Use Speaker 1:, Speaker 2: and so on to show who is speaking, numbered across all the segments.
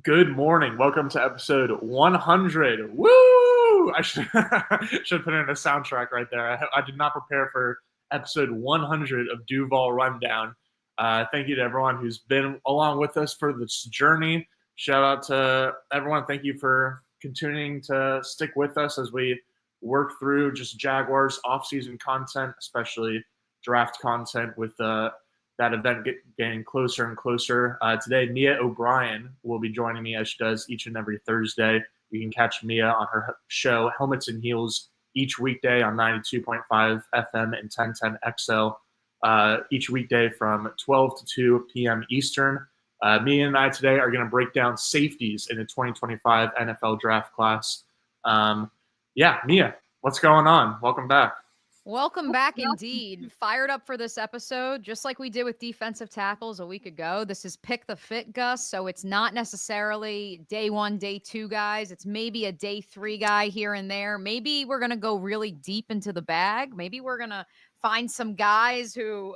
Speaker 1: Good morning. Welcome to episode 100. Woo! I should put in a soundtrack right there. I did not prepare for episode 100 of Duval Rundown. Thank you to everyone who's been along with us for this journey. Shout out to everyone. Thank you for continuing to stick with us as we work through just Jaguars offseason content, especially draft content with that event getting closer and closer. Today, Mia O'Brien will be joining me as she does each and every Thursday. You can catch Mia on her show, Helmets and Heels, each weekday on 92.5 FM and 1010 XL, each weekday from 12 to 2 p.m. Eastern. Mia and I today are going to break down safeties in the 2025 NFL draft class. Mia, what's going on? Welcome back.
Speaker 2: Welcome back indeed. Fired up for this episode, just like we did with defensive tackles a week ago. This is Pick the Fit, Gus, so it's not necessarily day one, day two guys. It's maybe a day three guy here and there. Maybe we're going to go really deep into the bag. Maybe we're going to find some guys who,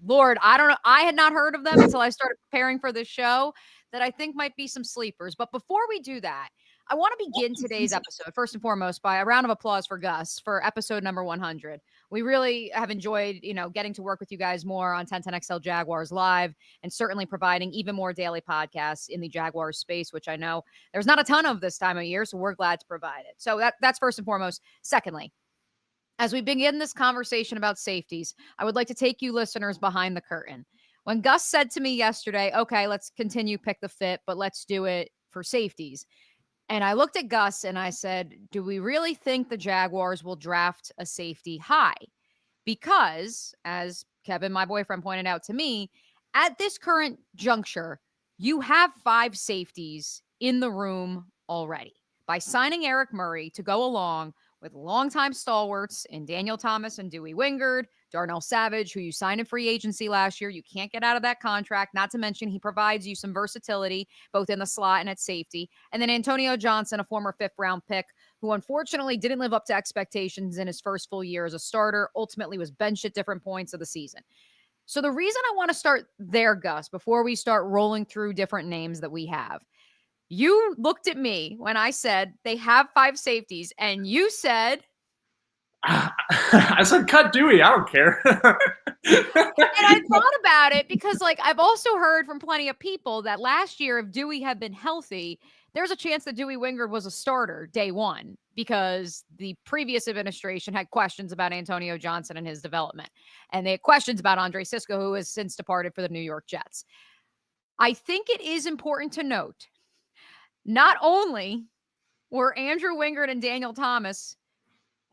Speaker 2: Lord, I don't know. I had not heard of them until I started preparing for this show that I think might be some sleepers. But before we do that, I want to begin today's episode, first and foremost, by a round of applause for Gus for episode number 100. We really have enjoyed, getting to work with you guys more on 1010XL Jaguars Live and certainly providing even more daily podcasts in the Jaguars space, which I know there's not a ton of this time of year, so we're glad to provide it. So that's first and foremost. Secondly, as we begin this conversation about safeties, I would like to take you listeners behind the curtain. When Gus said to me yesterday, okay, let's continue Pick the Fit, but let's do it for safeties. And I looked at Gus and I said, do we really think the Jaguars will draft a safety high? Because, as Kevin, my boyfriend, pointed out to me, at this current juncture, you have 5 safeties in the room already. By signing Eric Murray to go along with longtime stalwarts in Daniel Thomas and Dewey Wingard, Darnell Savage, who you signed in free agency last year. You can't get out of that contract. Not to mention he provides you some versatility, both in the slot and at safety. And then Antonio Johnson, a former 5th-round pick, who unfortunately didn't live up to expectations in his first full year as a starter, ultimately was benched at different points of the season. So the reason I want to start there, Gus, before we start rolling through different names that we have, you looked at me when I said they have 5 safeties, and you said...
Speaker 1: I said cut Dewey. I don't care.
Speaker 2: And I thought about it because, I've also heard from plenty of people that last year, if Dewey had been healthy, there's a chance that Dewey Wingard was a starter day one because the previous administration had questions about Antonio Johnson and his development. And they had questions about Andre Sisco, who has since departed for the New York Jets. I think it is important to note, not only were Andrew Wingard and Daniel Thomas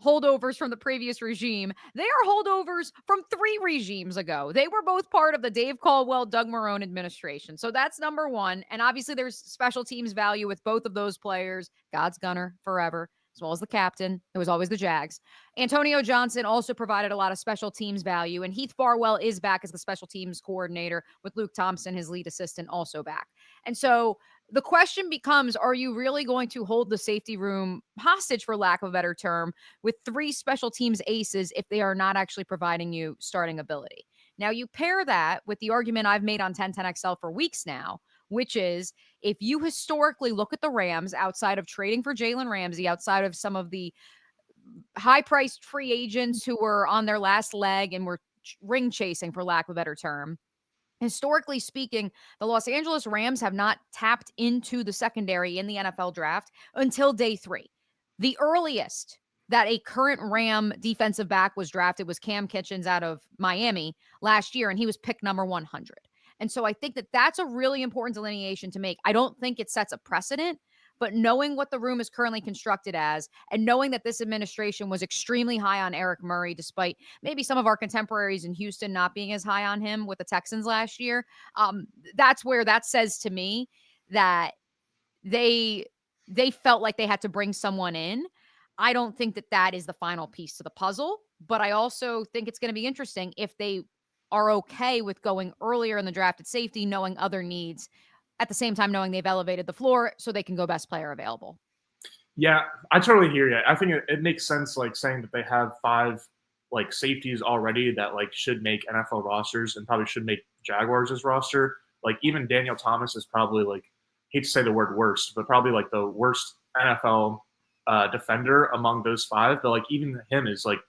Speaker 2: holdovers from the previous regime, they are holdovers from 3 regimes ago. They were both part of the Dave Caldwell, Doug Marrone administration. So that's number one. And obviously there's special teams value with both of those players. God's gunner forever, as well as the captain. It was always the Jags. Antonio Johnson also provided a lot of special teams value. And Heath Farwell is back as the special teams coordinator with Luke Thompson, his lead assistant, also back. And so the question becomes, are you really going to hold the safety room hostage, for lack of a better term, with 3 special teams aces if they are not actually providing you starting ability? Now, you pair that with the argument I've made on 1010XL for weeks now, which is if you historically look at the Rams outside of trading for Jalen Ramsey, outside of some of the high-priced free agents who were on their last leg and were ring chasing, for lack of a better term, historically speaking, the Los Angeles Rams have not tapped into the secondary in the NFL draft until day 3. The earliest that a current Ram defensive back was drafted was Cam Kitchens out of Miami last year, and he was pick number 100. And so I think that that's a really important delineation to make. I don't think it sets a precedent, but knowing what the room is currently constructed as, and knowing that this administration was extremely high on Eric Murray, despite maybe some of our contemporaries in Houston not being as high on him with the Texans last year, that's where that says to me that they felt like they had to bring someone in. I don't think that that is the final piece to the puzzle, but I also think it's going to be interesting if they are okay with going earlier in the draft at safety, knowing other needs, at the same time knowing they've elevated the floor so they can go best player available.
Speaker 1: Yeah, I totally hear you. I think it makes sense, like saying that they have 5 like safeties already that like should make NFL rosters and probably should make Jaguars' roster. Like even Daniel Thomas is probably like, hate to say the word worst, but probably like the worst NFL defender among those 5. But like even him is like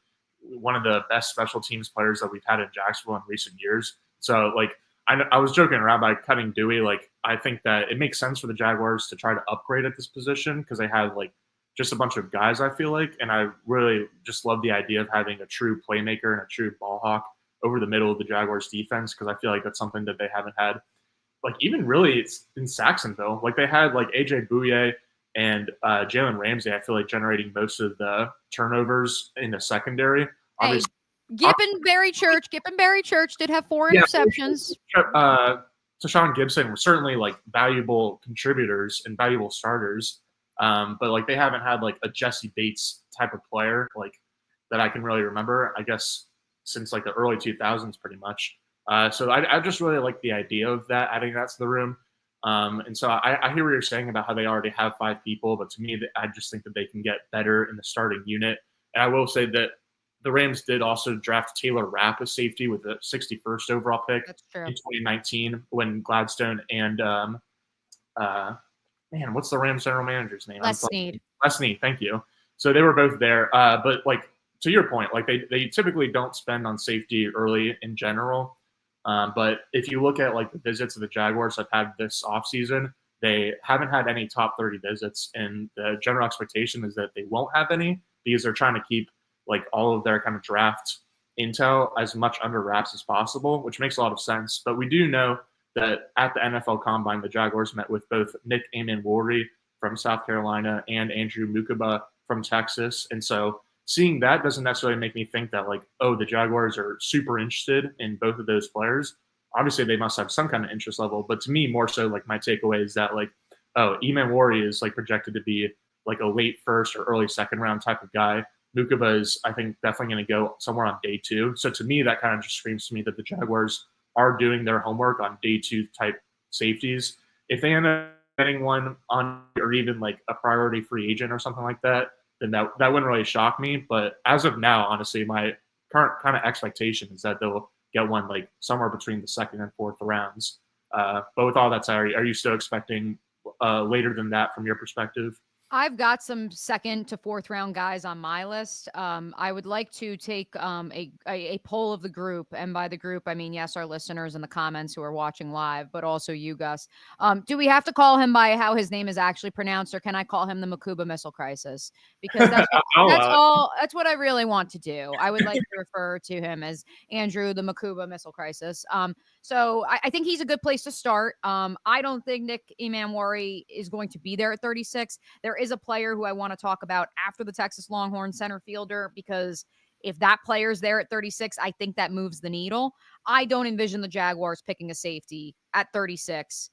Speaker 1: one of the best special teams players that we've had in Jacksonville in recent years. So like I was joking around by cutting Dewey. Like I think that it makes sense for the Jaguars to try to upgrade at this position because they have like just a bunch of guys, I feel like. And I really just love the idea of having a true playmaker and a true ball hawk over the middle of the Jaguars defense because I feel like that's something that they haven't had. Like even really it's in Saxonville. Like they had like AJ Bouye and Jalen Ramsey, I feel like generating most of the turnovers in the secondary.
Speaker 2: Hey, Gippenberry Church did have 4 interceptions.
Speaker 1: Tashawn Gibson were certainly like valuable contributors and valuable starters. But like they haven't had like a Jesse Bates type of player like that I can really remember, I guess, since like the early 2000s pretty much. So I just really like the idea of that, adding that to the room. And so I hear what you're saying about how they already have 5 people, but to me, I just think that they can get better in the starting unit. And I will say that the Rams did also draft Taylor Rapp as safety with the 61st overall pick in 2019 when Gladstone and what's the Rams general manager's name?
Speaker 2: Les Snead.
Speaker 1: Les Snead, thank you. So they were both there. But like to your point, like they typically don't spend on safety early in general. But if you look at like the visits of the Jaguars have had this offseason, they haven't had any top 30 visits. And the general expectation is that they won't have any because they're trying to keep like all of their kind of draft intel as much under wraps as possible, which makes a lot of sense. But we do know that at the NFL Combine, the Jaguars met with both Nick Amenwori from South Carolina and Andrew Mukuba from Texas. And so seeing that doesn't necessarily make me think that like, oh, the Jaguars are super interested in both of those players. Obviously, they must have some kind of interest level. But to me, more so like my takeaway is that like, oh, Amenwori is like projected to be like a late first or early second round type of guy. Mukuba is, I think, definitely going to go somewhere on day 2. So to me, that kind of just screams to me that the Jaguars are doing their homework on day 2 type safeties. If they end up getting one on or even like a priority free agent or something like that, then that wouldn't really shock me. But as of now, honestly, my current kind of expectation is that they'll get one like somewhere between the 2nd and 4th rounds. But with all that said, are you still expecting later than that from your perspective?
Speaker 2: I've got some 2nd to 4th round guys on my list. I would like to take a poll of the group. And by the group, I mean, yes, our listeners in the comments who are watching live, but also you, Gus. Do we have to call him by how his name is actually pronounced, or can I call him the Mukuba Missile Crisis? Because that's what I really want to do. I would like to refer to him as Andrew the Mukuba Missile Crisis. So I think he's a good place to start. I don't think Nick Amenwori is going to be there at 36. There is a player who I want to talk about after the Texas Longhorn center fielder, because if that player's there at 36, I think that moves the needle. I don't envision the Jaguars picking a safety at 36.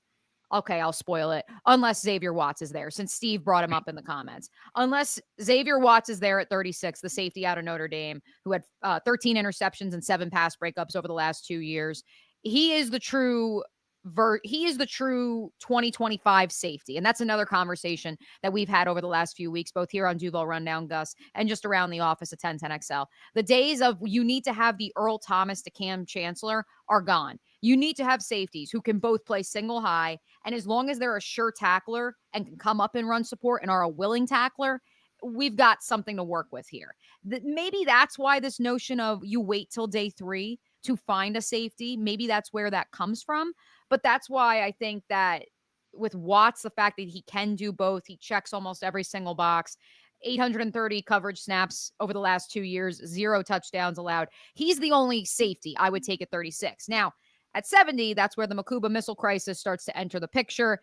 Speaker 2: Okay, I'll spoil it. Unless Xavier Watts is there, since Steve brought him up in the comments. Unless Xavier Watts is there at 36, the safety out of Notre Dame, who had 13 interceptions and 7 pass breakups over the last 2 years. He is the true 2025 safety. And that's another conversation that we've had over the last few weeks, both here on Duval Rundown, Gus, and just around the office at 1010XL. The days of you need to have the Earl Thomas to Cam Chancellor are gone. You need to have safeties who can both play single high. And as long as they're a sure tackler and can come up and run support and are a willing tackler, we've got something to work with here. Maybe that's why this notion of you wait till day 3 to find a safety, maybe that's where that comes from. But that's why I think that with Watts, the fact that he can do both, he checks almost every single box, 830 coverage snaps over the last 2 years, 0 touchdowns allowed. He's the only safety I would take at 36. Now, at 70, that's where the Mukuba Missile Crisis starts to enter the picture.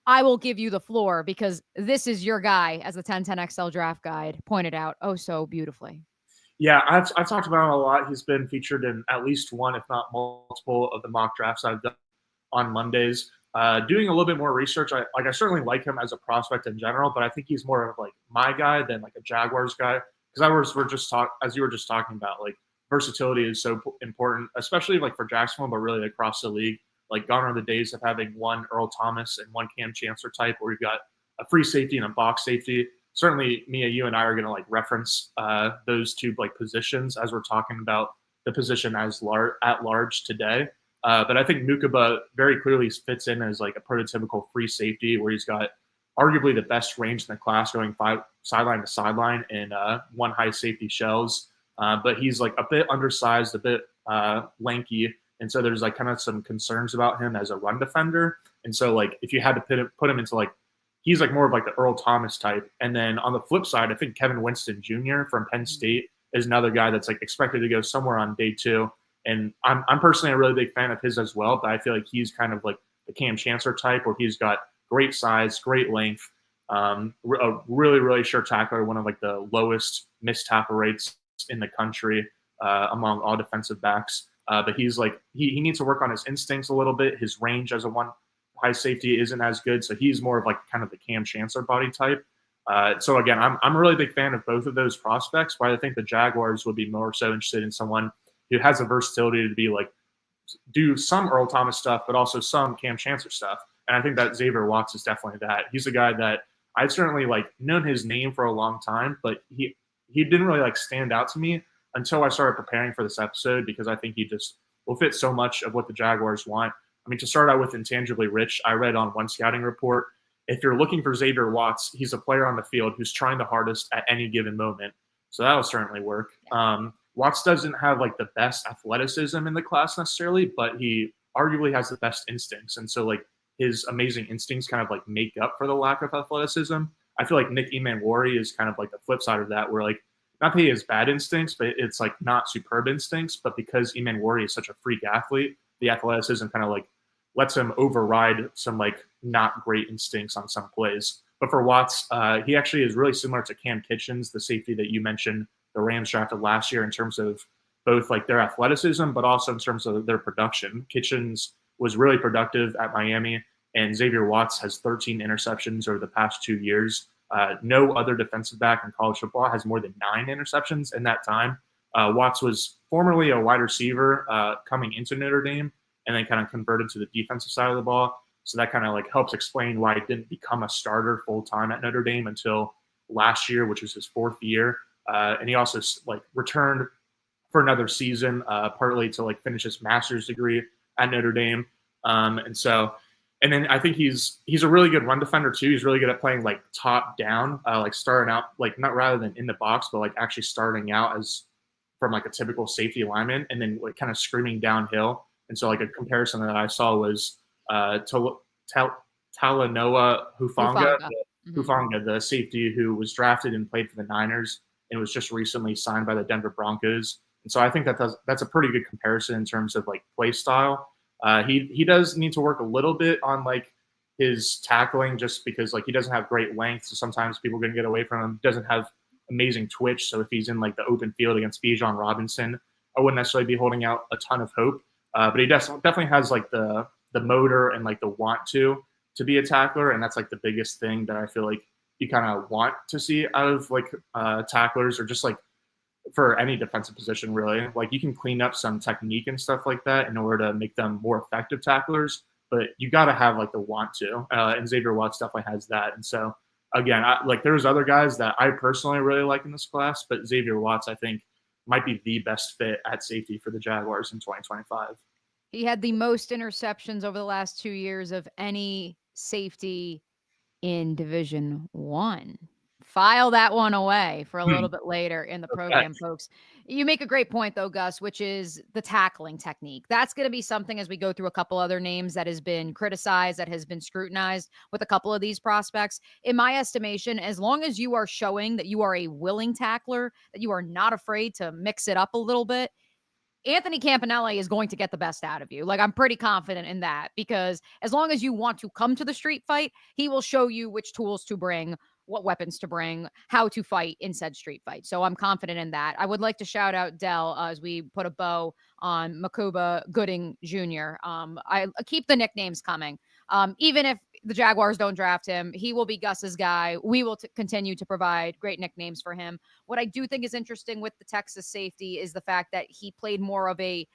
Speaker 2: I will give you the floor because this is your guy, as the 1010XL draft guide pointed out oh so beautifully.
Speaker 1: Yeah, I've talked about him a lot. He's been featured in at least one, if not multiple, of the mock drafts I've done on Mondays. doing a little bit more research, I certainly like him as a prospect in general, but I think he's more of like my guy than like a Jaguars guy. Because as you were just talking about, like versatility is so important, especially like for Jacksonville, but really across the league. Like gone are the days of having one Earl Thomas and one Cam Chancellor type, where you've got a free safety and a box safety. Certainly, Mia, you and I are going to like reference those two like positions as we're talking about the position as at large today. But I think Mukaba very clearly fits in as like a prototypical free safety, where he's got arguably the best range in the class, going sideline to sideline in one high safety shells. But he's like a bit undersized, a bit lanky, and so there's like kind of some concerns about him as a run defender. And so like if you had to put him into like, he's like more of like the Earl Thomas type. And then on the flip side, I think Kevin Winston Jr. from Penn State is another guy that's like expected to go somewhere on day 2. And I'm personally a really big fan of his as well, but I feel like he's kind of like the Cam Chancellor type, where he's got great size, great length, a really, really sure tackler, one of like the lowest missed tackle rates in the country among all defensive backs. But he's like, he needs to work on his instincts a little bit. His range as a one high safety isn't as good, so he's more of like kind of the Cam Chancellor body type. So again, I'm a really big fan of both of those prospects, but I think the Jaguars would be more so interested in someone who has the versatility to be like do some Earl Thomas stuff, but also some Cam Chancellor stuff. And I think that Xavier Watts is definitely that. He's a guy that I've certainly like known his name for a long time, but he didn't really like stand out to me until I started preparing for this episode, because I think he just will fit so much of what the Jaguars want. I mean, to start out with intangibly rich, I read on one scouting report, if you're looking for Xavier Watts, he's a player on the field who's trying the hardest at any given moment. So that'll certainly work. Watts doesn't have like the best athleticism in the class necessarily, but he arguably has the best instincts. And so like his amazing instincts kind of like make up for the lack of athleticism. I feel like Nick Emanwari is kind of like the flip side of that, where like, not that he has bad instincts, but it's like not superb instincts. But because Emanwari is such a freak athlete, the athleticism kind of like lets him override some like not great instincts on some plays. But for Watts, he actually is really similar to Cam Kitchens, the safety that you mentioned the Rams drafted last year, in terms of both like their athleticism, but also in terms of their production. Kitchens was really productive at Miami, and Xavier Watts has 13 interceptions over the past 2 years. No other defensive back in college football has more than 9 interceptions in that time. Watts was formerly a wide receiver coming into Notre Dame, and then kind of converted to the defensive side of the ball. So that kind of like helps explain why he didn't become a starter full time at Notre Dame until last year, which was his 4th year. And he also like returned for another season, partly to like finish his master's degree at Notre Dame. And then I think he's a really good run defender too. He's really good at playing like top down, like starting out, like not rather than in the box, but like actually starting out as from like a typical safety lineman, and then like kind of screaming downhill. And so like a comparison that I saw was Talanoa Hufanga, the safety who was drafted and played for the Niners and was just recently signed by the Denver Broncos. And so I think that's a pretty good comparison in terms of like play style. He does need to work a little bit on like his tackling, just because like he doesn't have great length, so sometimes people are going to get away from him. He doesn't have amazing twitch, so if he's in like the open field against Bijan Robinson, I wouldn't necessarily be holding out a ton of hope. But he definitely has like the motor and like the want to be a tackler, and that's like the biggest thing that I feel like you kind of want to see out of like tacklers, or just like for any defensive position really. Like you can clean up some technique and stuff like that in order to make them more effective tacklers, but you got to have like the want to. And Xavier Watts definitely has that. And so again, there's other guys that I personally really like in this class, but Xavier Watts I think might be the best fit at safety for the Jaguars in 2025.
Speaker 2: He had the most interceptions over the last 2 years of any safety in Division I. File that one away for a little bit later in the program, folks. You make a great point, though, Gus, which is the tackling technique. That's going to be something as we go through a couple other names that has been criticized, that has been scrutinized with a couple of these prospects. In my estimation, as long as you are showing that you are a willing tackler, that you are not afraid to mix it up a little bit, Anthony Campanelli is going to get the best out of you. Like, I'm pretty confident in that, because as long as you want to come to the street fight, he will show you which tools to bring, what weapons to bring, how to fight in said street fight. So I'm confident in that. I would like to shout out Dell as we put a bow on Makuba Gooding Jr. I keep the nicknames coming. Even if the Jaguars don't draft him, he will be Gus's guy. We will continue to provide great nicknames for him. What I do think is interesting with the Texas safety is the fact that he played more of a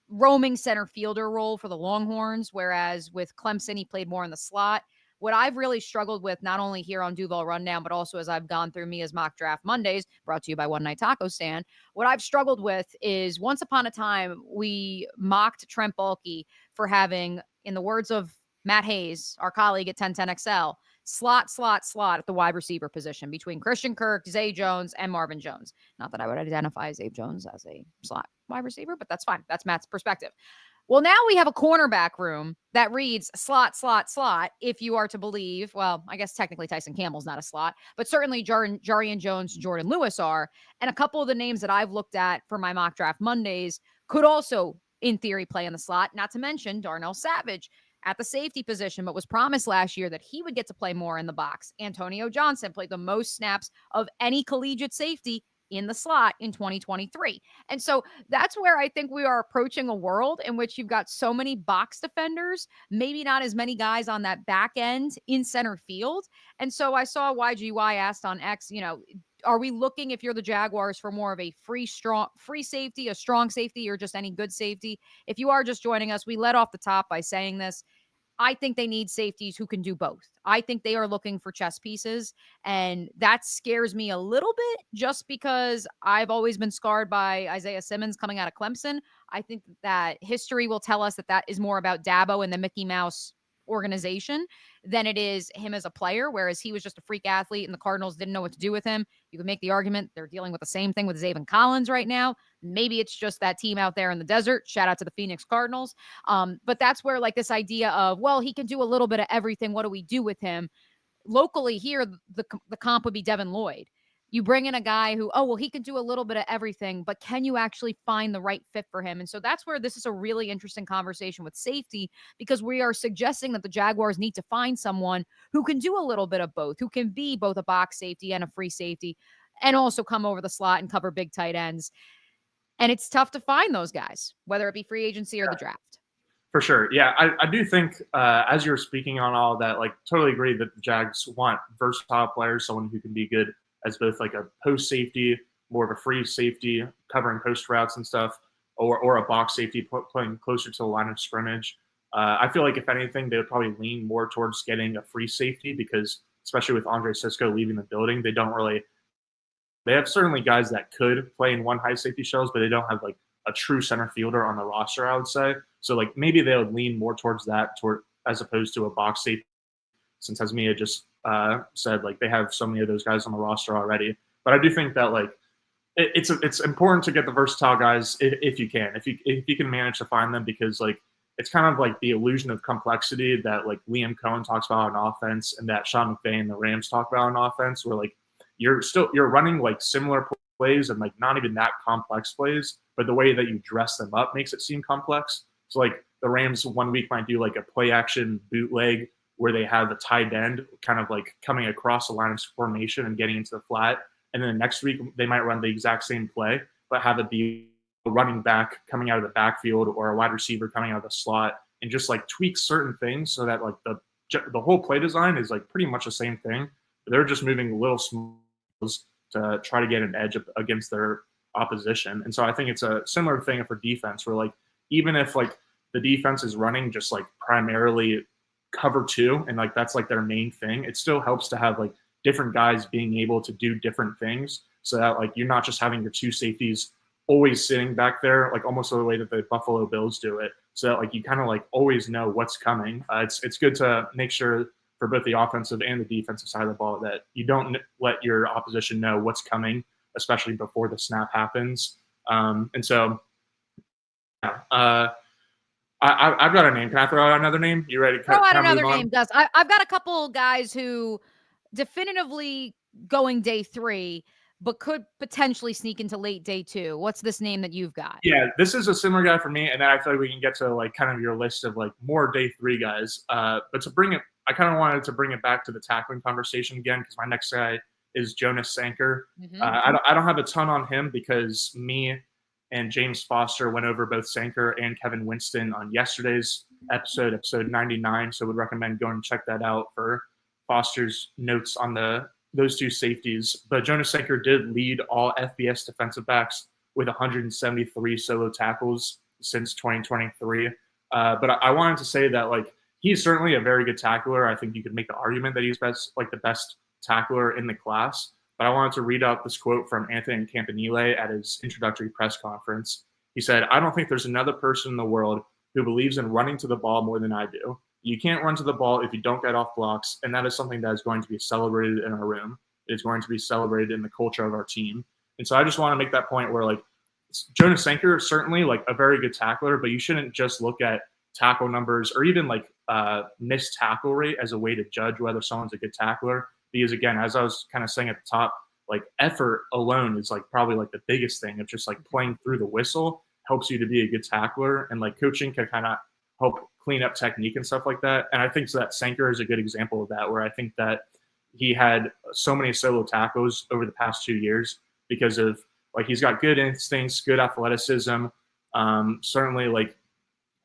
Speaker 2: roaming center fielder role for the Longhorns, whereas with Clemson, he played more in the slot. What I've really struggled with, not only here on Duval Rundown, but also as I've gone through Mia's Mock Draft Mondays, brought to you by One Night Taco Stand, what I've struggled with is once upon a time, we mocked Trent Baalke for having, in the words of Matt Hayes, our colleague at 1010XL, slot at the wide receiver position between Christian Kirk, Zay Jones, and Marvin Jones. Not that I would identify Zay Jones as a slot wide receiver, but that's fine. That's Matt's perspective. Well, now we have a cornerback room that reads slot. If you are to believe, well, I guess technically Tyson Campbell's not a slot, but certainly Jarian Jones, Jordan Lewis are. And a couple of the names that I've looked at for my mock draft Mondays could also, in theory, play in the slot, not to mention Darnell Savage at the safety position, but was promised last year that he would get to play more in the box. Antonio Johnson played the most snaps of any collegiate safety in the slot in 2023. And so that's where I think we are approaching a world in which you've got so many box defenders, maybe not as many guys on that back end in center field. And so I saw YGY asked on X, are we looking, if you're the Jaguars, for more of a free safety, a strong safety, or just any good safety? If you are just joining us, we led off the top by saying this. I think they need safeties who can do both. I think they are looking for chess pieces, and that scares me a little bit just because I've always been scarred by Isaiah Simmons coming out of Clemson. I think that history will tell us that that is more about Dabo and the Mickey Mouse organization than it is him as a player, whereas he was just a freak athlete and the Cardinals didn't know what to do with him. You can make the argument they're dealing with the same thing with Zaven Collins right now. Maybe it's just that team out there in the desert. Shout out to the Phoenix Cardinals. But that's where like this idea of, well, he can do a little bit of everything. What do we do with him? Locally here, the comp would be Devin Lloyd. You bring in a guy who, oh, well, he can do a little bit of everything, but can you actually find the right fit for him? And so that's where this is a really interesting conversation with safety, because we are suggesting that the Jaguars need to find someone who can do a little bit of both, who can be both a box safety and a free safety, and also come over the slot and cover big tight ends. And it's tough to find those guys, whether it be free agency or the draft.
Speaker 1: For sure. Yeah, I do think as you're speaking on all of that, like totally agree that the Jags want versatile players, someone who can be good as both like a post safety, more of a free safety, covering post routes and stuff, or a box safety playing closer to the line of scrimmage. I feel like if anything, they would probably lean more towards getting a free safety because, especially with Andre Sisco leaving the building, they have certainly guys that could play in one high safety shells, but they don't have like a true center fielder on the roster, I would say. So like maybe they would lean more towards that as opposed to a box safety, since as Mia just said, like they have so many of those guys on the roster already. But I do think that like it's important to get the versatile guys if you can manage to find them, because like it's kind of like the illusion of complexity that like Liam Cohen talks about on offense and that Sean McVay and the Rams talk about on offense, where like you're running like similar plays and like not even that complex plays, but the way that you dress them up makes it seem complex. So like the Rams 1 week might do like a play action bootleg where they have a tight end kind of like coming across the line of formation and getting into the flat. And then next week, they might run the exact same play, but have it be a running back coming out of the backfield or a wide receiver coming out of the slot, and just like tweak certain things so that like the whole play design is like pretty much the same thing. But they're just moving little smalls to try to get an edge against their opposition. And so I think it's a similar thing for defense, where like even if like the defense is running just like primarily cover two and like that's like their main thing, it still helps to have like different guys being able to do different things, so that like you're not just having your two safeties always sitting back there like almost the way that the Buffalo Bills do it, so that like you kind of like always know what's coming. It's good to make sure for both the offensive and the defensive side of the ball that you don't let your opposition know what's coming, especially before the snap happens. And so yeah, I've got a name. Can I throw out another name? You ready?
Speaker 2: Throw out another name, Gus. I've got a couple guys who definitively going day 3, but could potentially sneak into late day 2. What's this name that you've got?
Speaker 1: Yeah, this is a similar guy for me, and then I feel like we can get to like kind of your list of like more day 3 guys. But to bring it, I kind of wanted to bring it back to the tackling conversation again, because my next guy is Jonas Sanker.
Speaker 2: Mm-hmm.
Speaker 1: I don't have a ton on him because me and James Foster went over both Sanker and Kevin Winston on yesterday's episode 99. So would recommend going and check that out for Foster's notes on those two safeties. But Jonas Sanker did lead all FBS defensive backs with 173 solo tackles since 2023. But I wanted to say that like he's certainly a very good tackler. I think you could make the argument that he's the best tackler in the class. But I wanted to read out this quote from Anthony Campanile at his introductory press conference. He said, "I don't think there's another person in the world who believes in running to the ball more than I do. You can't run to the ball if you don't get off blocks, and that is something that is going to be celebrated in our room. It is going to be celebrated in the culture of our team." And so I just want to make that point where like Jonas Sanker is certainly like a very good tackler, but you shouldn't just look at tackle numbers or even like missed tackle rate as a way to judge whether someone's a good tackler. Because again, as I was kind of saying at the top, like effort alone is like probably like the biggest thing of just like playing through the whistle helps you to be a good tackler, and like coaching can kind of help clean up technique and stuff like that. And I think that Sanker is a good example of that, where I think that he had so many solo tackles over the past 2 years because of like he's got good instincts, good athleticism, certainly like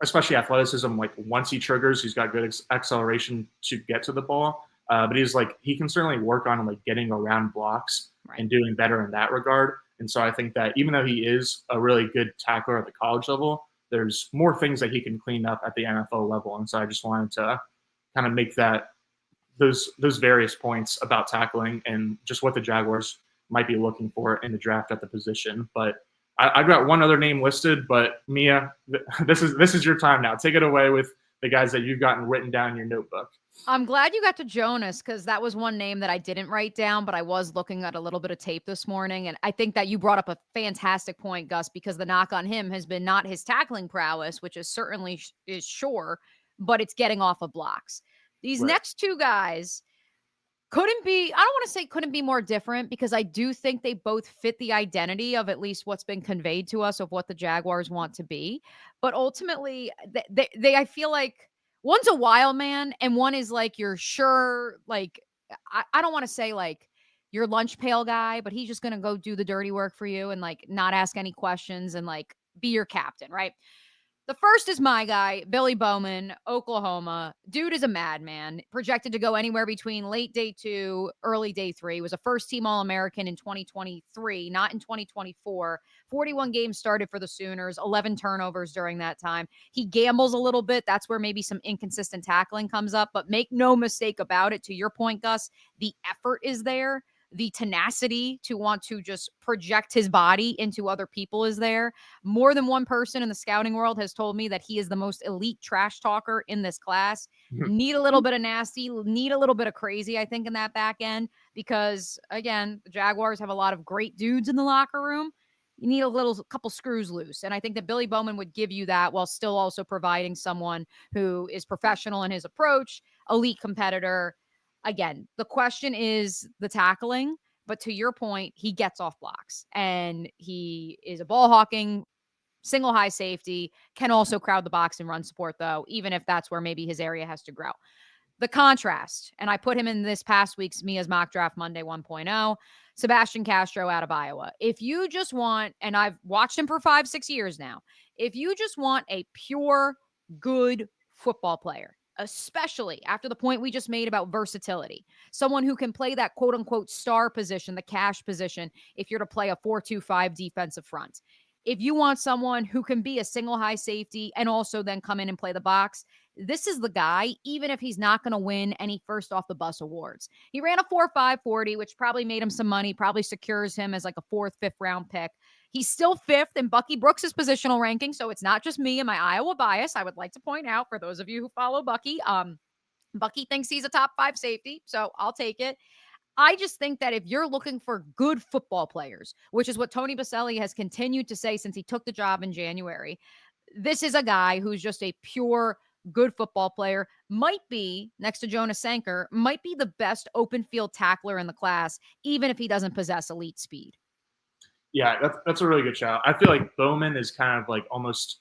Speaker 1: especially athleticism. Like once he triggers, he's got good acceleration to get to the ball. But he's like he can certainly work on like getting around blocks and doing better in that regard. And so I think that even though he is a really good tackler at the college level, there's more things that he can clean up at the NFL level. And so I just wanted to kind of make that those various points about tackling and just what the Jaguars might be looking for in the draft at the position. But I've got one other name listed, but Mia, this is your time now. Take it away with the guys that you've gotten written down in your notebook.
Speaker 2: I'm glad you got to Jonas because that was one name that I didn't write down, but I was looking at a little bit of tape this morning. And I think that you brought up a fantastic point, Gus, because the knock on him has been not his tackling prowess, which is certainly is sure, but it's getting off of blocks. These next two guys couldn't be, I don't want to say couldn't be more different because I do think they both fit the identity of at least what's been conveyed to us of what the Jaguars want to be. But ultimately, they I feel like one's a wild man and one is like you're sure, like, I don't want to say like your lunch pail guy, but he's just going to go do the dirty work for you and like not ask any questions and like be your captain, right? The first is my guy, Billy Bowman, Oklahoma. Dude is a madman, projected to go anywhere between late day 2, early day 3. Was a first-team All-American in 2023, not in 2024. 41 games started for the Sooners, 11 turnovers during that time. He gambles a little bit. That's where maybe some inconsistent tackling comes up. But make no mistake about it, to your point, Gus, the effort is there. The tenacity to want to just project his body into other people is there. More than one person in the scouting world has told me that he is the most elite trash talker in this class. Need a little bit of nasty, need a little bit of crazy, I think, in that back end, because again, the Jaguars have a lot of great dudes in the locker room. You need a couple screws loose. And I think that Billy Bowman would give you that while still also providing someone who is professional in his approach, elite competitor. Again, the question is the tackling, but to your point, he gets off blocks and he is a ball hawking single high safety, can also crowd the box and run support though, even if that's where maybe his area has to grow. The contrast, and I put him in this past week's Mia's Mock Draft Monday 1.0, Sebastian Castro out of Iowa. If you just want, and I've watched him for 5-6 years now, if you just want a pure, good football player, especially after the point we just made about versatility, someone who can play that quote unquote star position, the cash position, if you're to play a 4-2-5 defensive front. If you want someone who can be a single high safety and also then come in and play the box, this is the guy, even if he's not going to win any first off the bus awards. He ran a 4.5 40, which probably made him some money, probably secures him as like a 4th, 5th round pick. He's still 5th in Bucky Brooks' positional ranking, so it's not just me and my Iowa bias. I would like to point out for those of you who follow Bucky, Bucky thinks he's a top 5 safety, so I'll take it. I just think that if you're looking for good football players, which is what Tony Boselli has continued to say since he took the job in January, this is a guy who's just a pure good football player, might be, next to Jonas Sanker, might be the best open field tackler in the class, even if he doesn't possess elite speed.
Speaker 1: Yeah, that's a really good shout. I feel like Bowman is kind of like almost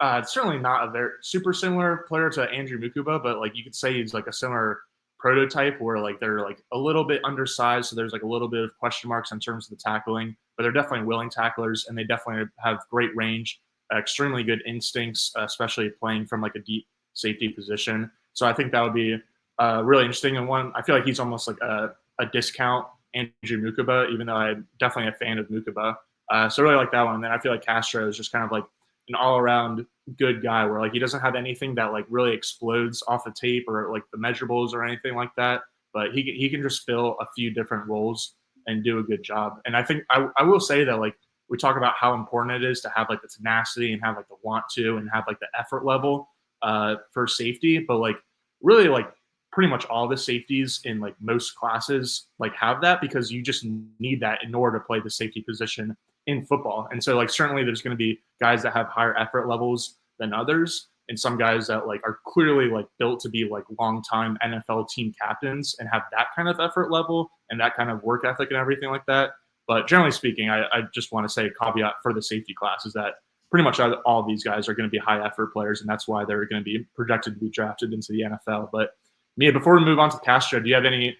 Speaker 1: certainly not a very super similar player to Andrew Mukuba, but like you could say he's like a similar prototype where like they're like a little bit undersized, so there's like a little bit of question marks in terms of the tackling, but they're definitely willing tacklers and they definitely have great range. extremely good instincts, especially playing from like a deep safety position. So I think that would be really interesting. And one, I feel like he's almost like a discount Andrew Mukaba, even though I'm definitely a fan of Mukaba. So I really like that one. And then I feel like Castro is just kind of like an all-around good guy where like he doesn't have anything that like really explodes off the tape or like the measurables or anything like that. But he can just fill a few different roles and do a good job. And I think I will say that like we talk about how important it is to have like the tenacity and have like the want to and have like the effort level for safety. But like really like pretty much all the safeties in like most classes like have that because you just need that in order to play the safety position in football. And so like certainly there's going to be guys that have higher effort levels than others and some guys that like are clearly like built to be like long-time NFL team captains and have that kind of effort level and that kind of work ethic and everything like that. But generally speaking, I just want to say a caveat for the safety class is that pretty much all of these guys are going to be high effort players, and that's why they're going to be projected to be drafted into the NFL. But Mia, before we move on to Castro, do you have any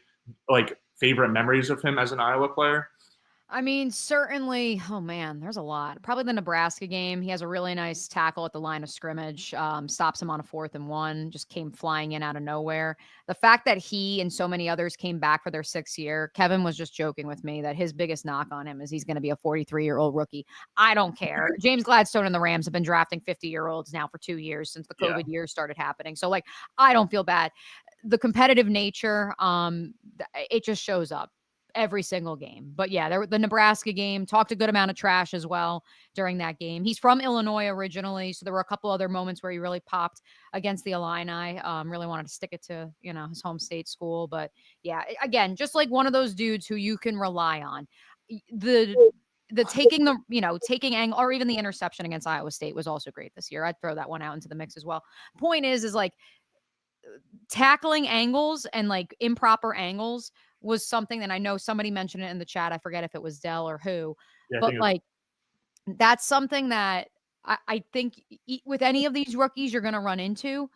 Speaker 1: like favorite memories of him as an Iowa player?
Speaker 2: I mean, certainly, oh man, there's a lot. Probably the Nebraska game. He has a really nice tackle at the line of scrimmage, stops him on a 4th and 1, just came flying in out of nowhere. The fact that he and so many others came back for their 6th year, Kevin was just joking with me that his biggest knock on him is he's going to be a 43-year-old rookie. I don't care. James Gladstone and the Rams have been drafting 50-year-olds now for 2 years since the COVID years started happening. So like, I don't feel bad. The competitive nature, it just shows up every single game. But yeah, the Nebraska game talked a good amount of trash as well during that game. He's from Illinois originally, so there were a couple other moments where he really popped against the Illini. Really wanted to stick it to, his home state school. But yeah, again, just like one of those dudes who you can rely on. The taking angle or even the interception against Iowa State was also great this year. I'd throw that one out into the mix as well. Point is like tackling angles and like improper angles was something that I know somebody mentioned it in the chat. I forget if it was Dell or who, but like that's something that I think with any of these rookies you're going to run into,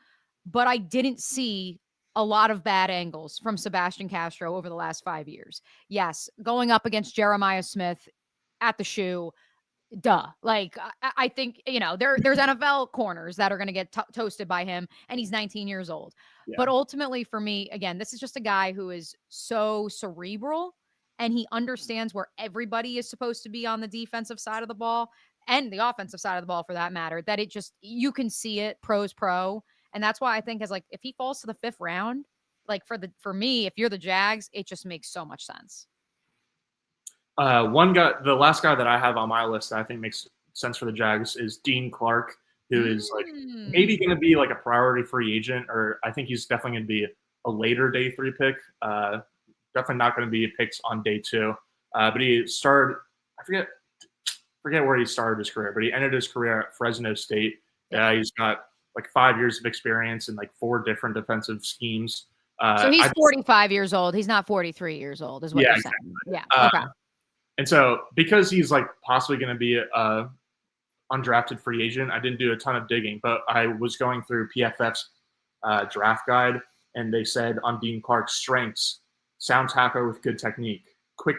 Speaker 2: but I didn't see a lot of bad angles from Sebastian Castro over the last 5 years. Yes, going up against Jeremiah Smith at the shoe, duh. Like I think, there's NFL corners that are going to get toasted by him and he's 19 years old. Yeah. But ultimately for me, again, this is just a guy who is so cerebral and he understands where everybody is supposed to be on the defensive side of the ball and the offensive side of the ball for that matter, that it just, you can see it pro's pro. And that's why I think is like, if he falls to the 5th round, like for me, if you're the Jags, it just makes so much sense.
Speaker 1: One guy, the last guy that I have on my list that I think makes sense for the Jags is Dean Clark, who is like maybe going to be like a priority free agent, or I think he's definitely going to be a later day 3 pick. Definitely not going to be picked on day 2. But he started, I forget where he started his career, but he ended his career at Fresno State. He's got like 5 years of experience in like 4 different defensive schemes.
Speaker 2: So he's 45 years old. He's not 43 years old, is what you're saying. Yeah. Okay.
Speaker 1: And so because he's like possibly going to be a undrafted free agent, I didn't do a ton of digging, but I was going through PFF's draft guide, and they said on Dean Clark's strengths, sound tackler with good technique, quick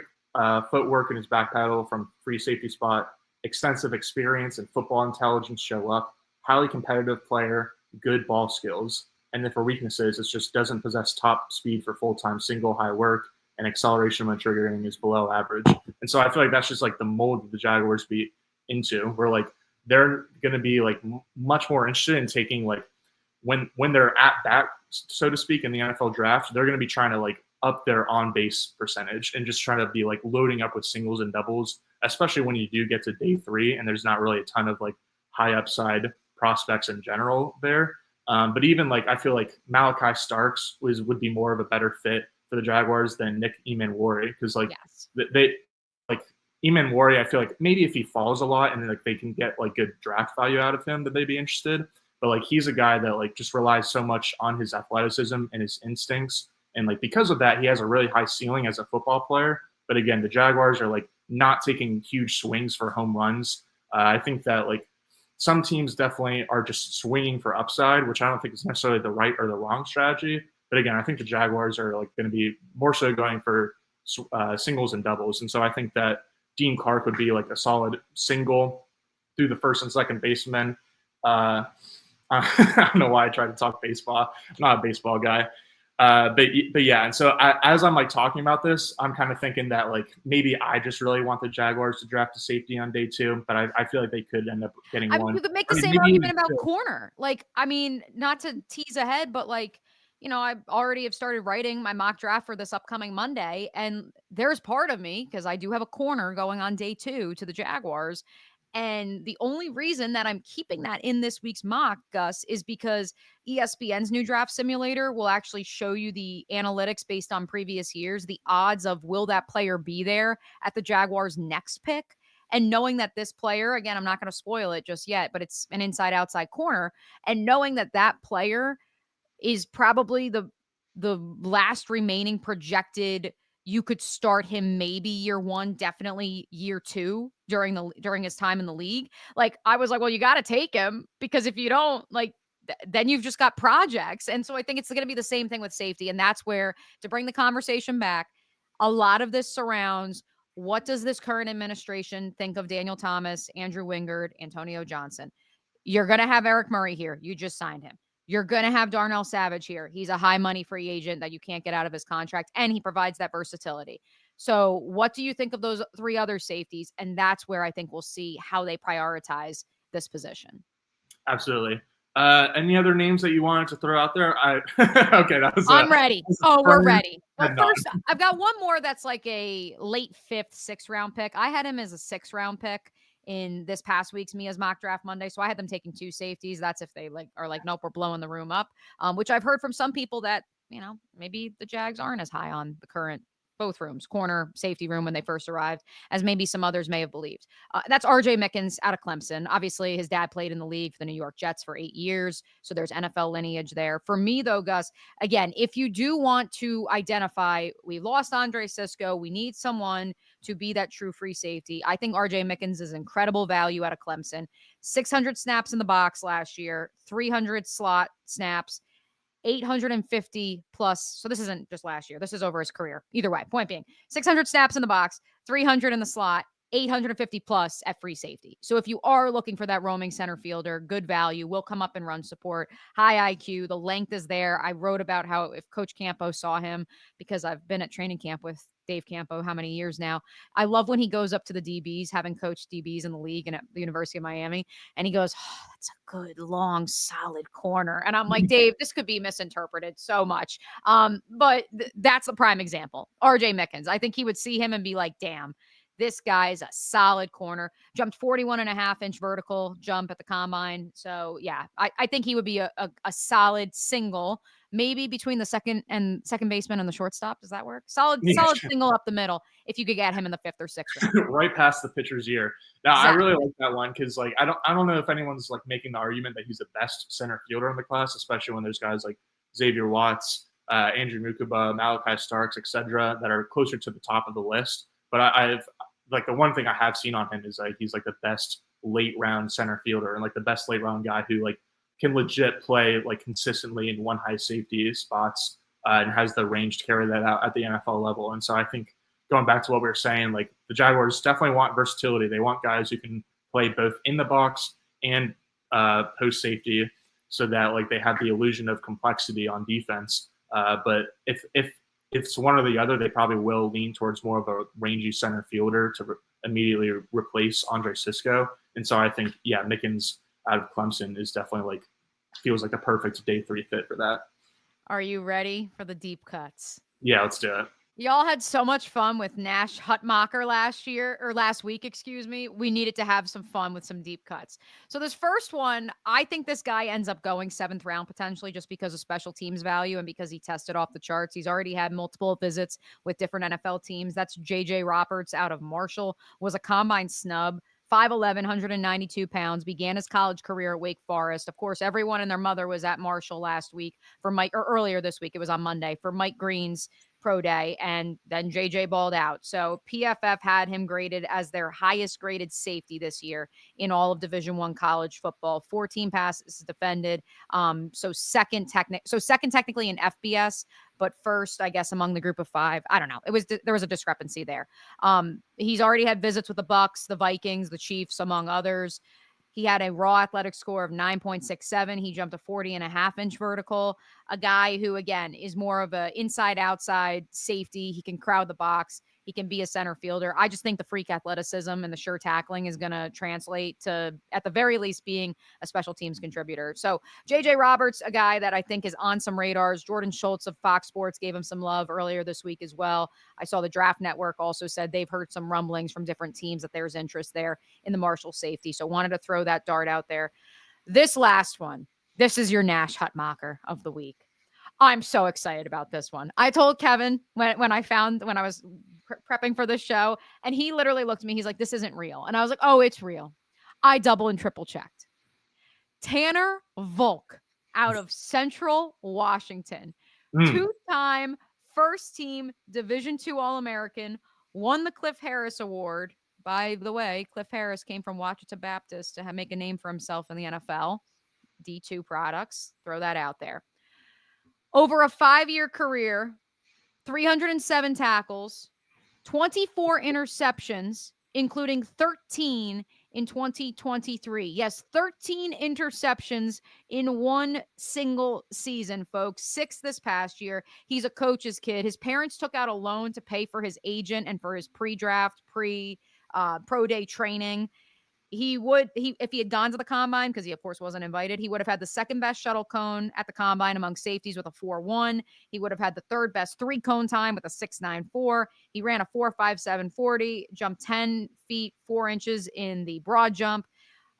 Speaker 1: footwork in his back pedal from free safety spot, extensive experience and football intelligence show up, highly competitive player, good ball skills. And then for weaknesses, it just doesn't possess top speed for full-time single high work, and acceleration when triggering is below average. And so I feel like that's just like the mold that the Jaguars be into, where like they're going to be like much more interested in taking like when they're at bat, so to speak, in the NFL draft, they're going to be trying to like up their on base percentage and just trying to be like loading up with singles and doubles, especially when you do get to day 3 and there's not really a ton of like high upside prospects in general there. But even like I feel like Malachi Starks would be more of a better fit for the Jaguars than Nick Emanwari, because like they like Emanwari, I feel like maybe if he falls a lot and like they can get like good draft value out of him, that they'd be interested. But like he's a guy that like just relies so much on his athleticism and his instincts, and like because of that, he has a really high ceiling as a football player. But again, the Jaguars are like not taking huge swings for home runs. I think that like some teams definitely are just swinging for upside, which I don't think is necessarily the right or the wrong strategy. But again, I think the Jaguars are like going to be more so going for singles and doubles. And so I think that Dean Clark would be like a solid single through the first and second baseman. I don't know why I tried to talk baseball. I'm not a baseball guy. But yeah, and so as I'm like talking about this, I'm kind of thinking that like maybe I just really want the Jaguars to draft a safety on day 2, but I feel like they could end up getting one.
Speaker 2: You could make the
Speaker 1: I mean,
Speaker 2: same
Speaker 1: maybe
Speaker 2: argument
Speaker 1: even
Speaker 2: about
Speaker 1: 2.
Speaker 2: corner. Like, I mean, not to tease ahead, but like, I already have started writing my mock draft for this upcoming Monday. And there's part of me, because I do have a corner going on day 2 to the Jaguars. And the only reason that I'm keeping that in this week's mock, Gus, is because ESPN's new draft simulator will actually show you the analytics based on previous years, the odds of will that player be there at the Jaguars' next pick. And knowing that this player, again, I'm not going to spoil it just yet, but it's an inside outside corner. And knowing that that player is probably the last remaining projected, you could start him maybe year 1, definitely year 2 during his time in the league. Like, I was like, well, you got to take him, because if you don't, like, then you've just got projects. And so I think it's going to be the same thing with safety. And that's where, to bring the conversation back, a lot of this surrounds, what does this current administration think of Daniel Thomas, Andrew Wingard, Antonio Johnson? You're going to have Eric Murray here. You just signed him. You're going to have Darnell Savage here. He's a high money free agent that you can't get out of his contract, and he provides that versatility. So what do you think of those 3 other safeties? And that's where I think we'll see how they prioritize this position.
Speaker 1: Absolutely. Any other names that you wanted to throw out there? Okay, that was.
Speaker 2: I'm ready. Oh, we're ready. Well,
Speaker 1: No.
Speaker 2: first, I've got one more that's like a late 5th, 6th round pick. I had him as a 6th round pick in this past week's Mia's mock draft Monday. So I had them taking 2 safeties. That's if they are like, nope, we're blowing the room up. Which I've heard from some people that, maybe the Jags aren't as high on the current both rooms, corner, safety room, when they first arrived, as maybe some others may have believed. That's RJ Mickens out of Clemson. Obviously, his dad played in the league for the New York Jets for 8 years. So there's NFL lineage there. For me, though, Gus, again, if you do want to identify, we lost Andre Cisco, we need someone to be that true free safety. I think RJ Mickens is incredible value out of Clemson. 600 snaps in the box last year, 300 slot snaps, 850 plus. So this isn't just last year. This is over his career. Either way, point being, 600 snaps in the box, 300 in the slot, 850 plus at free safety. So if you are looking for that roaming center fielder, good value, will come up and run support, high IQ, the length is there. I wrote about how if Coach Campo saw him, because I've been at training camp with Dave Campo, how many years now? I love when he goes up to the DBs, having coached DBs in the league and at the University of Miami, and he goes, oh, that's a good, long, solid corner. And I'm like, Dave, this could be misinterpreted so much. But that's the prime example. RJ Mickens. I think he would see him and be like, damn, this guy's a solid corner. Jumped 41.5-inch vertical jump at the combine. So yeah, I think he would be a solid single, maybe between the second baseman and the shortstop. Does that work? Solid single up the middle if you could get him in the 5th or 6th round.
Speaker 1: Right past the pitcher's ear. Now, exactly. I really like that one because like I don't know if anyone's like making the argument that he's the best center fielder in the class, especially when there's guys like Xavier Watts, Andrew Mukuba, Malachi Starks, etc., that are closer to the top of the list. But I've like the one thing I have seen on him is like he's like the best late round center fielder and like the best late round guy who like can legit play like consistently in one high safety spots and has the range to carry that out at the NFL level. And so I think going back to what we were saying, like the Jaguars definitely want versatility. They want guys who can play both in the box and post safety so that like they have the illusion of complexity on defense. But if it's one or the other, they probably will lean towards more of a rangy center fielder to immediately replace Andre Cisco. And so I think, yeah, Mickens out of Clemson is definitely like feels like the perfect day 3 fit for that.
Speaker 2: Are you ready for the deep cuts?
Speaker 1: Yeah, let's do it.
Speaker 2: Y'all had so much fun with Nash Hutmacher last week, excuse me. We needed to have some fun with some deep cuts. So this first one, I think this guy ends up going 7th round potentially just because of special teams value and because he tested off the charts. He's already had multiple visits with different NFL teams. That's J.J. Roberts out of Marshall, was a combine snub. 5'11", 192 pounds, began his college career at Wake Forest. Of course, everyone and their mother was at Marshall last week or earlier this week. It was on Monday for Mike Green's pro day, and then JJ balled out. So PFF had him graded as their highest graded safety this year in all of Division I college football. 14 passes defended. So second technically in FBS, but first, I guess, among the group of 5. I don't know. There was a discrepancy there. He's already had visits with the Bucks, the Vikings, the Chiefs, among others. He had a raw athletic score of 9.67. He jumped a 40.5-inch vertical. A guy who, again, is more of a inside-outside safety. He can crowd the box. He can be a center fielder. I just think the freak athleticism and the sure tackling is going to translate to, at the very least, being a special teams contributor. So J.J. Roberts, a guy that I think is on some radars. Jordan Schultz of Fox Sports gave him some love earlier this week as well. I saw the Draft Network also said they've heard some rumblings from different teams that there's interest there in the Marshall safety. So wanted to throw that dart out there. This last one, this is your Nash Hutmacher of the week. I'm so excited about this one. I told Kevin when I was prepping for this show, and he literally looked at me. He's like, this isn't real. And I was like, oh, it's real. I double and triple checked. Tanner Volk out of Central Washington, two-time first-team Division II All-American, won the Cliff Harris Award. By the way, Cliff Harris came from Ouachita Baptist to make a name for himself in the NFL. D2 products. Throw that out there. Over a 5-year career, 307 tackles, 24 interceptions, including 13 in 2023. Yes, 13 interceptions in one single season, folks. 6 this past year. He's a coach's kid. His parents took out a loan to pay for his agent and for his pre-draft, pro day training. If he had gone to the combine, because he of course wasn't invited, he would have had the second best shuttle cone at the combine among safeties with a 4.1. He would have had the third best 3-cone time with a 6.94. He ran a 4.57 40, jumped 10 feet 4 inches in the broad jump,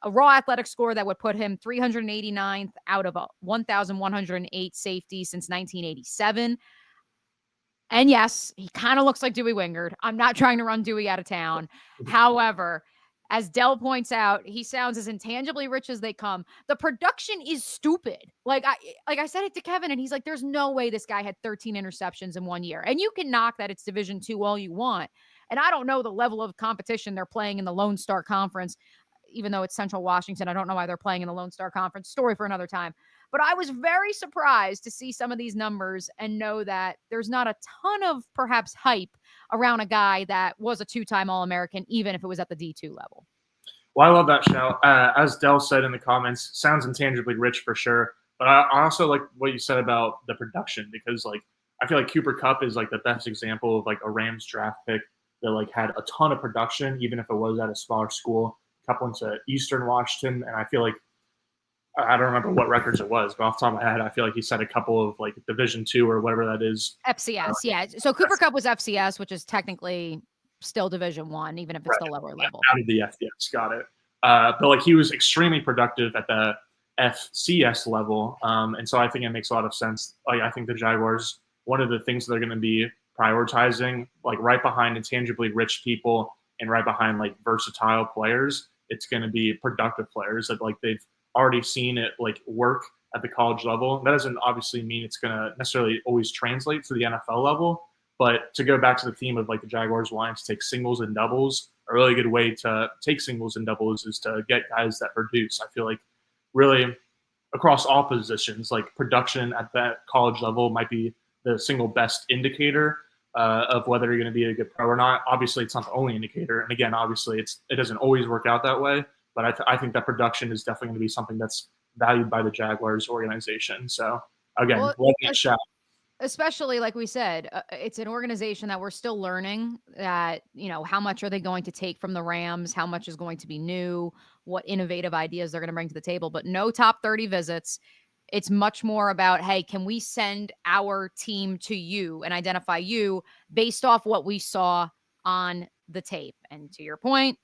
Speaker 2: a raw athletic score that would put him 389th out of 1,108 safeties since 1987. And yes, he kind of looks like Dewey Wingard. I'm not trying to run Dewey out of town. However, as Dell points out, he sounds as intangibly rich as they come. The production is stupid. Like I said it to Kevin, and he's like, there's no way this guy had 13 interceptions in 1 year. And you can knock that it's Division II all you want. And I don't know the level of competition they're playing in the Lone Star Conference, even though it's Central Washington. I don't know why they're playing in the Lone Star Conference. Story for another time. But I was very surprised to see some of these numbers and know that there's not a ton of perhaps hype around a guy that was a 2-time All-American, even if it was at the D2 level.
Speaker 1: Well, I love that show. As Dell said in the comments, sounds intangibly rich for sure. But I also like what you said about the production, because like I feel like Cooper Kupp is like the best example of like a Rams draft pick that like had a ton of production, even if it was at a smaller school. A couple into Eastern Washington, and I feel like I don't remember what records it was, but off the top of my head, I feel like he set a couple of like Division II or whatever that is.
Speaker 2: FCS, yeah. So Cooper Kupp was FCS, which is technically still Division I, even if it's the lower level.
Speaker 1: Out of the FCS, got it. But like he was extremely productive at the FCS level, and so I think it makes a lot of sense. Like I think the Jaguars, one of the things they're going to be prioritizing, like right behind intangibly rich people and right behind like versatile players, it's going to be productive players that like they've already seen it like work at the college level. That doesn't obviously mean it's going to necessarily always translate to the NFL level, but to go back to the theme of like the Jaguars wanting to take singles and doubles, a really good way to take singles and doubles is to get guys that produce. I feel like really across all positions, like production at that college level might be the single best indicator of whether you're going to be a good pro or not. Obviously, it's not the only indicator. And again, obviously, it doesn't always work out that way. But I think that production is definitely going to be something that's valued by the Jaguars organization. So, again, love that shout.
Speaker 2: Especially, like we said, it's an organization that we're still learning that, you know, how much are they going to take from the Rams? How much is going to be new? What innovative ideas they're going to bring to the table? But no top 30 visits. It's much more about, hey, can we send our team to you and identify you based off what we saw on the tape? And to your point,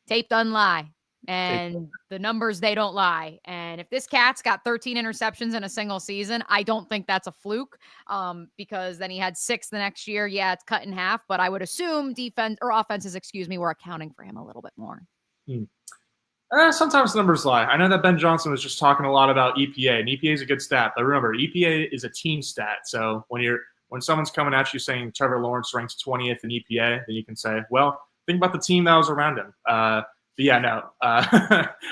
Speaker 2: tape doesn't lie. And the numbers, they don't lie. And if this cat's got 13 interceptions in a single season, I don't think that's a fluke, because then he had 6 the next year. Yeah, it's cut in half, but I would assume offenses, were accounting for him a little bit more.
Speaker 1: Sometimes numbers lie. I know that Ben Johnson was just talking a lot about EPA, and EPA is a good stat. But remember, EPA is a team stat. So when someone's coming at you saying Trevor Lawrence ranks 20th in EPA, then you can say, well, think about the team that was around him. yeah, no. I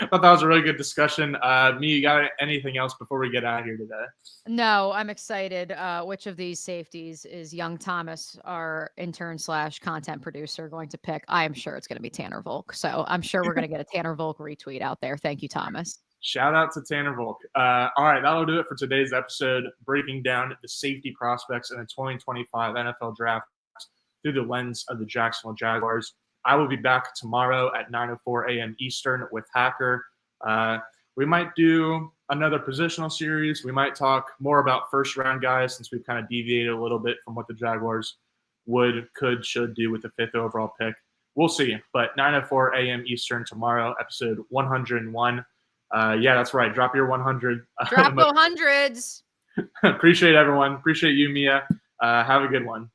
Speaker 1: thought that was a really good discussion. Me, you got anything else before we get out of here today?
Speaker 2: No, I'm excited. Which of these safeties is young Thomas, our intern / content producer, going to pick? I am sure it's going to be Tanner Volk. So I'm sure we're going to get a Tanner Volk retweet out there. Thank you, Thomas.
Speaker 1: Shout out to Tanner Volk. All right, that'll do it for today's episode, breaking down the safety prospects in the 2025 NFL Draft through the lens of the Jacksonville Jaguars. I will be back tomorrow at 9:04 a.m. Eastern with Hacker. We might do another positional series. We might talk more about first-round guys since we've kind of deviated a little bit from what the Jaguars would, could, should do with the 5th overall pick. We'll see. But 9:04 a.m. Eastern tomorrow, episode 101. Yeah, that's right. Drop your 100.
Speaker 2: Drop the hundreds.
Speaker 1: Appreciate everyone. Appreciate you, Mia. Have a good one.